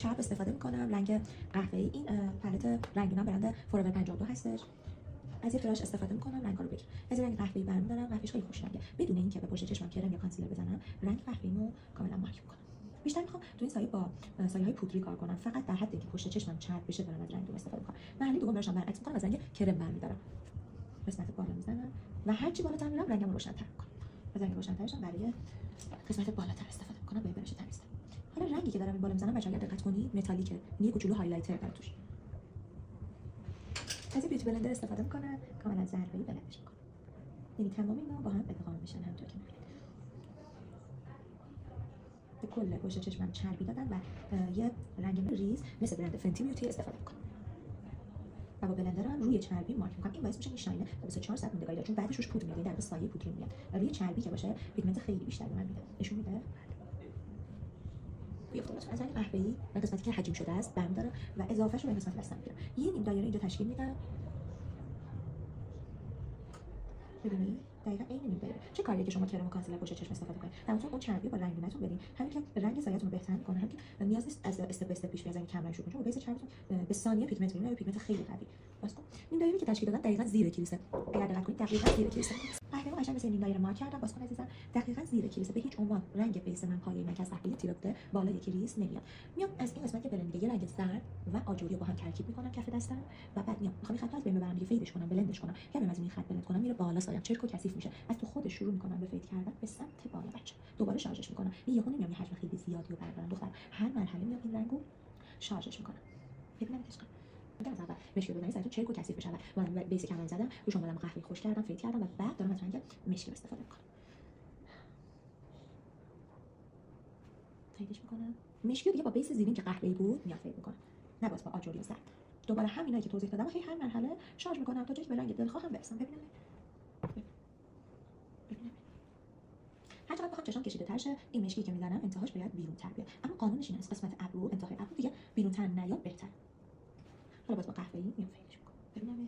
چرب استفاده میکنم، رنگ قهوه‌ای. این پالت رنگینم برند فورور 52 هستش. از یه فراش استفاده میکنم رنگا رو بگیر. از رنگ قهوه‌ای برمی‌دارم، قهوه‌اش خیلی خوش رنگه. بدون اینکه به پشت چشمم کرم یا کانسیلر بزنم، رنگ قهوه‌ایمو کاملا مارک میکنم. بیشتر میخوام تو این سایه با سایه‌های پودری کار کنم، فقط در حدی که پشت چشمم چرب بشه دارم از رنگ استفاده میکنم. مرحله دوم براشم برعکس میکنم، از رنگ کرم برمی‌دارم. قسمت بالا میزنم و هر چی بالاتر میرم رنگمو روشن‌تر میکنم. از رنگ روشن‌ترشم برای قسمت بالاتر استفاده میکنم با برش تمیز. حالا رنگی که دارم این بالا میزنم بچه‌ها اگر دقت کنید متالیکه، یه کوچولو هایلایتر داره توش. از این بیوتی بلندر استفاده میکنم، کاملا ضربه‌ای بلندش میکنم. یعنی تمام اینا با هم ادغام میشن همونطور که می‌بینید. به کل پشت چشمم چربی دادن و یه رنگ ریز مثل برند فنتی بیوتی استفاده میکنم. و با بلندرم روی چربی مارک میکنم. این باعث میشه که شاینه 24 ساعت موندگاری داره، چون بعدش روش پودر میاد، در واقع سایه پودری میاد. و روی چربی که باشه پیگمنت خیلی بیشتر به من میده. نشون میده. بیفته لطفا از رنگ قهوه‌ای و قسمتی که حجیم شده است برمی‌دارم و اضافهش رو به قسمت دستم میگیرم. یه نیم دایره اینجا تشکیل میدم. ببینید دقیقاً عین نیم دایره. چه کاریه که شما کرم و کانسیلر پشت چشم استفاده کنید؟ همونطور اون چربی با رنگینتون بدین، همین که رنگ سایه‌تون رو بهتر می‌کنه، همین که نیاز نیست از استپ به استپ پیش بیاد، کم رنگ شروع کنید. چون بیس چربیتون به ثانیه پیگمنت می‌بینه، پیگمنت خیلی قوی. واسه این دایره که تشکیل دادن دقیقاً زیر کلیسه. اگر دقت کنید دقیقاً زیر کلیسه. قهوه‌ای قشنگ مثل این دایره مارک کردم. واسه عزیزم دقیقاً زیر کلیسه. به هیچ عنوان رنگ بیس من پایه من که از قهوه‌ای تیره بوده بالای کلیس نمیاد. میام از این قسمت که بلند دیگه رنگ زرد و آجوری رو با هم ترکیب می‌کنم کف دستم و بعد میام می‌خوام این خط از بین ببرم دیگه، فیدش کنم، بلندش کنم. کمی از این خط بلند کنم میره بالا، سایم چرک و کثیف میشه. از تو خودش شروع می‌کنم به فید کردن به سمت بالا بچه. دوباره شارژش می‌کنم. یهو نمیام یه حجم خیلی زیادی رو بردارم دختر. هر مرحله میام این رنگو شارژش می‌کنم. ببینم عشق. میگم از اول مشکی رو بزنید سرتون چرک و کثیف بشه. من بیس کامل زدم، روش اومدم قهوه‌ای خوش کردم، فید کردم و بعد دارم از رنگ مشکی استفاده می‌کنم. فیدش می‌کنم. مشکی دیگه با بیس زیرین که قهوه‌ای بود میام فید می‌کنم. نه باز با آجوری و زرد. دوباره همینایی که توضیح دادم خیلی هر مرحله شارژ می‌کنم تا جایی که به رنگ دلخواهم برسم. ببینم. هر چقدر بخوام چشام کشیده تر شه این مشکی که میزنم انتهاش باید بیرون تر بیاد، اما قانونش این است قسمت ابرو انتهای ابرو دیگه بیرون تر نیاد بهتر. حالا باز با قهوه‌ای میام فیدش می‌کنم. ببینم